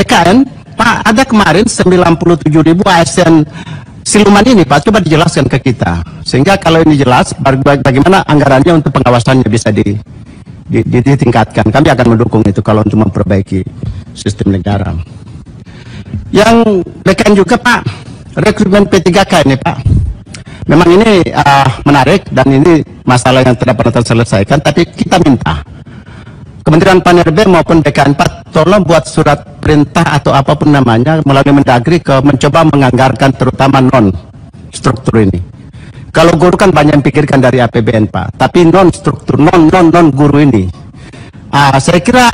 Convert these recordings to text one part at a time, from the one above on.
BKN, Pak, ada kemarin 97.000 ASN siluman ini, Pak, coba dijelaskan ke kita. Sehingga kalau ini jelas, bagaimana anggarannya untuk pengawasannya bisa ditingkatkan. Kami akan mendukung itu kalau untuk memperbaiki sistem negara. Yang BKN juga, Pak, rekrutmen P3K ini, Pak. Memang ini menarik dan ini masalah yang tidak pernah terselesaikan, tapi kita minta Kementerian Pan-RB maupun BKN, Pak, tolong buat surat perintah atau apapun namanya melalui Mendagri mencoba menganggarkan terutama non-struktur ini. Kalau guru kan banyak yang pikirkan dari APBN, Pak, tapi non-struktur, non guru ini. Saya kira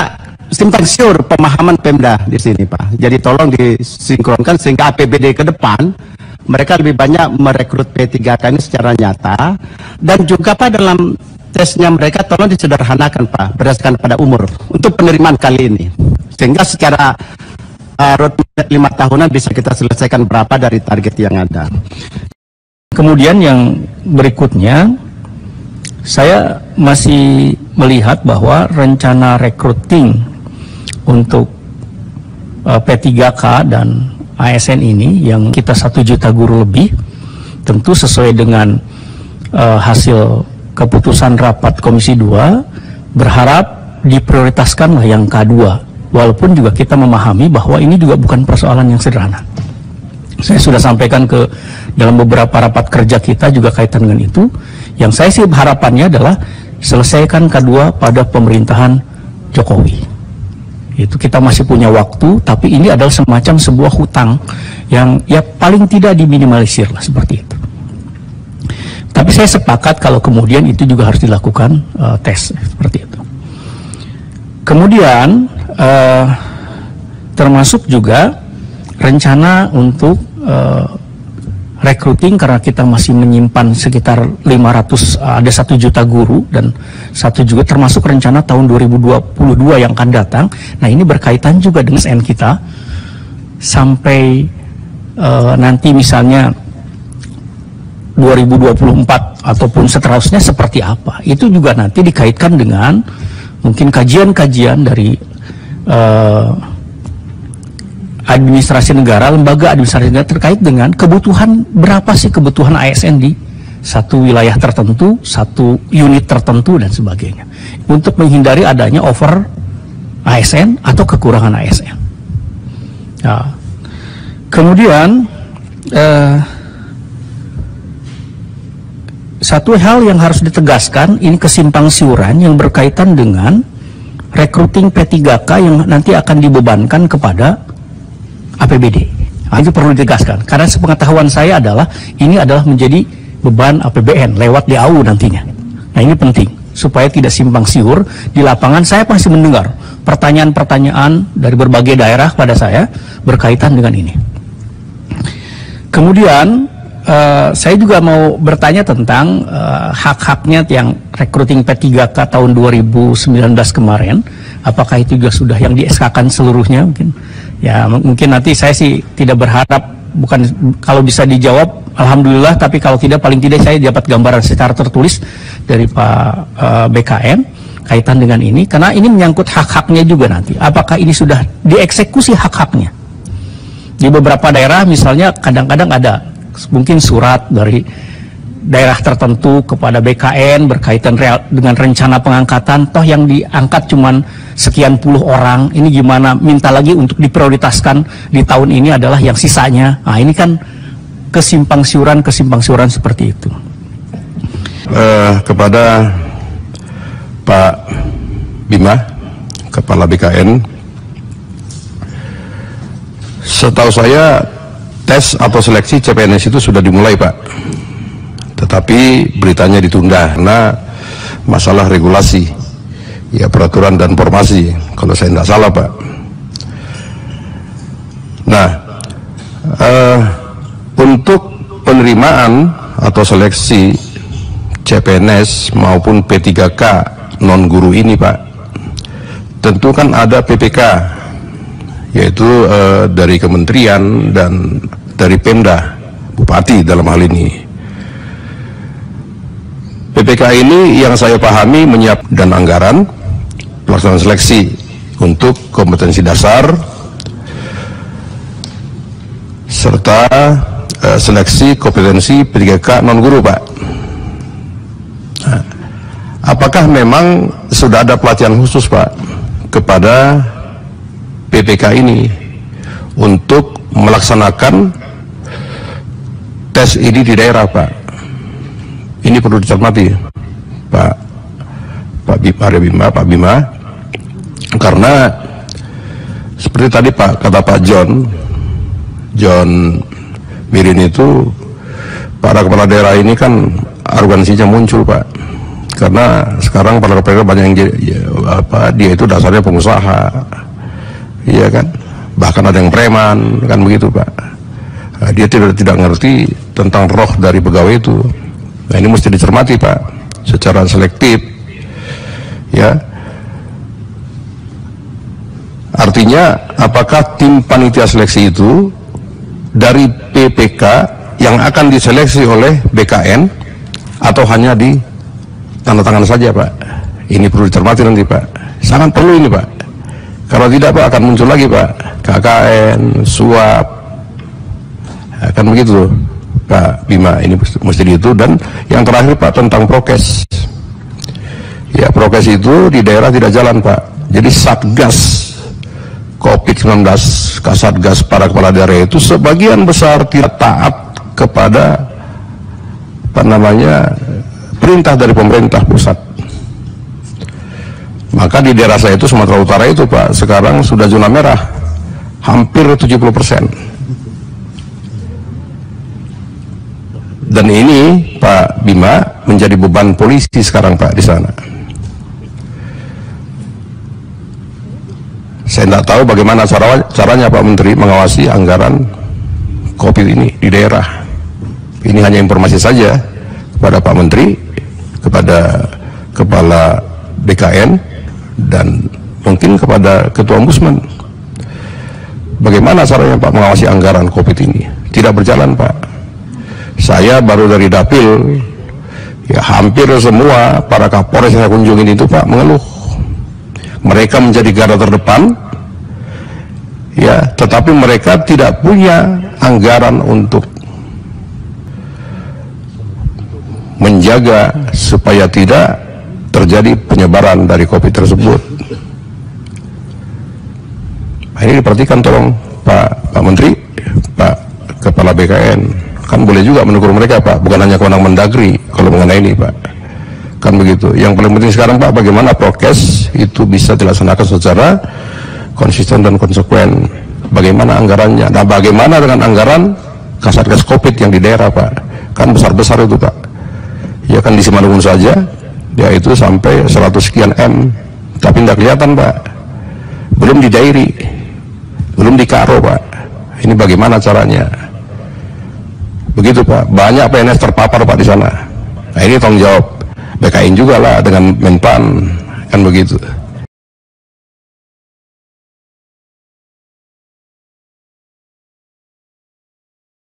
simpang siur pemahaman Pemda di sini, Pak. Jadi tolong disinkronkan sehingga APBD ke depan mereka lebih banyak merekrut P3K ini secara nyata, dan juga, Pak, dalam tesnya mereka tolong disederhanakan, Pak, berdasarkan pada umur untuk penerimaan kali ini, sehingga secara roadmap 5 tahunan bisa kita selesaikan berapa dari target yang ada. Kemudian yang berikutnya, saya masih melihat bahwa rencana recruiting untuk P3K dan ASN ini yang kita 1 juta guru lebih, tentu sesuai dengan hasil keputusan rapat Komisi 2, berharap diprioritaskanlah yang K2, walaupun juga kita memahami bahwa ini juga bukan persoalan yang sederhana. Saya sudah sampaikan dalam beberapa rapat kerja kita juga kaitan dengan itu. Yang saya sih harapannya adalah selesaikan K2 pada pemerintahan Jokowi. Itu kita masih punya waktu, tapi ini adalah semacam sebuah hutang yang ya paling tidak diminimalisir lah, seperti itu. Tapi saya sepakat kalau kemudian itu juga harus dilakukan tes seperti itu. Kemudian termasuk juga rencana untuk recruiting, karena kita masih menyimpan sekitar 500, ada 1 juta guru dan 1 juga termasuk rencana tahun 2022 yang akan datang. Nah, ini berkaitan juga dengan SN kita sampai nanti misalnya 2024 ataupun seterusnya seperti apa. Itu juga nanti dikaitkan dengan mungkin kajian-kajian dari administrasi negara, lembaga administrasi negara terkait dengan kebutuhan, berapa sih kebutuhan ASN di satu wilayah tertentu, satu unit tertentu dan sebagainya, untuk menghindari adanya over ASN atau kekurangan ASN. Nah, kemudian satu hal yang harus ditegaskan, ini kesimpang siuran yang berkaitan dengan recruiting P3K yang nanti akan dibebankan kepada APBD. Nah, itu perlu ditegaskan, karena sepengetahuan saya adalah ini adalah menjadi beban APBN lewat DAU nantinya. Nah, ini penting supaya tidak simpang siur di lapangan. Saya masih mendengar pertanyaan-pertanyaan dari berbagai daerah pada saya berkaitan dengan ini. Kemudian saya juga mau bertanya tentang hak-haknya yang recruiting P3K tahun 2019 kemarin. Apakah itu juga sudah yang di-SK-kan seluruhnya? Mungkin nanti saya sih tidak berharap, bukan kalau bisa dijawab alhamdulillah, tapi kalau tidak paling tidak saya dapat gambaran secara tertulis dari Pak BKN kaitan dengan ini, karena ini menyangkut hak-haknya juga nanti. Apakah ini sudah dieksekusi hak-haknya? Di beberapa daerah misalnya kadang-kadang ada mungkin surat dari daerah tertentu kepada BKN berkaitan dengan rencana pengangkatan, toh yang diangkat cuman sekian puluh orang, ini gimana, minta lagi untuk diprioritaskan di tahun ini adalah yang sisanya. Nah, ini kan kesimpang siuran seperti itu. Kepada Pak Bima, Kepala BKN, setahu saya tes atau seleksi CPNS itu sudah dimulai, Pak. Tetapi beritanya ditunda karena masalah regulasi, ya peraturan dan formasi, kalau saya tidak salah, Pak. Nah, untuk penerimaan atau seleksi CPNS maupun P3K non guru ini, Pak, tentu kan ada PPK, yaitu dari kementerian dan dari Pemda, Bupati dalam hal ini. PPK ini yang saya pahami menyiapkan dan anggaran pelaksanaan seleksi untuk kompetensi dasar, serta seleksi kompetensi P3K non guru, Pak. Nah, apakah memang sudah ada pelatihan khusus, Pak, kepada PPK ini untuk melaksanakan tes ini di daerah, Pak? Ini perlu dicermati, Pak Bima, karena seperti tadi Pak, kata Pak John Mirin itu, para kepala daerah ini kan arogansinya muncul, Pak, karena sekarang para kepala daerah banyak yang dia itu dasarnya pengusaha, iya kan, bahkan ada yang preman, kan begitu, Pak. Nah, dia tidak ngerti tentang roh dari pegawai itu. Nah, ini mesti dicermati, Pak, secara selektif, ya. Artinya, apakah tim panitia seleksi itu dari PPK yang akan diseleksi oleh BKN atau hanya di tanda tangan saja, Pak? Ini perlu dicermati nanti, Pak. Sangat perlu ini, Pak. Kalau tidak, Pak, akan muncul lagi, Pak, KKN, suap, akan begitu, Pak Bima. Ini mesti itu. Dan yang terakhir, Pak, tentang prokes. Ya, prokes itu di daerah tidak jalan, Pak. Jadi Satgas COVID-19, Kasatgas para kepala daerah itu sebagian besar tidak taat kepada perintah dari pemerintah pusat. Maka di daerah saya itu, Sumatera Utara itu, Pak, sekarang sudah zona merah hampir 70%. Dan ini, Pak Bima, menjadi beban polisi sekarang, Pak, di sana. Saya tidak tahu bagaimana caranya Pak Menteri mengawasi anggaran COVID ini di daerah. Ini hanya informasi saja kepada Pak Menteri, kepada Kepala BKN, dan mungkin kepada Ketua Ombudsman. Bagaimana caranya Pak mengawasi anggaran COVID ini? Tidak berjalan, Pak. Saya baru dari Dapil, ya hampir semua para Kapolres yang saya kunjungin itu, Pak, mengeluh. Mereka menjadi garda terdepan, ya, tetapi mereka tidak punya anggaran untuk menjaga supaya tidak terjadi penyebaran dari COVID tersebut. Nah, ini diperhatikan tolong Pak Menteri, Pak Kepala BKN. Kan boleh juga menegur mereka, Pak, bukan hanya kewenangan Mendagri kalau mengenai ini, Pak. Kan begitu. Yang paling penting sekarang, Pak, bagaimana prokes itu bisa dilaksanakan secara konsisten dan konsekuen. Bagaimana anggarannya? Nah, bagaimana dengan anggaran Kasatgas COVID yang di daerah, Pak? Kan besar-besar itu, Pak. Ya kan di Simalungun saja, ya itu sampai 100 sekian M. Tapi tidak kelihatan, Pak. Belum di dairi, belum di Karo, Pak. Ini bagaimana caranya? Begitu, Pak. Banyak PNS terpapar, Pak, di sana. Nah, ini tanggung jawab BKN juga lah dengan Menpan, kan begitu.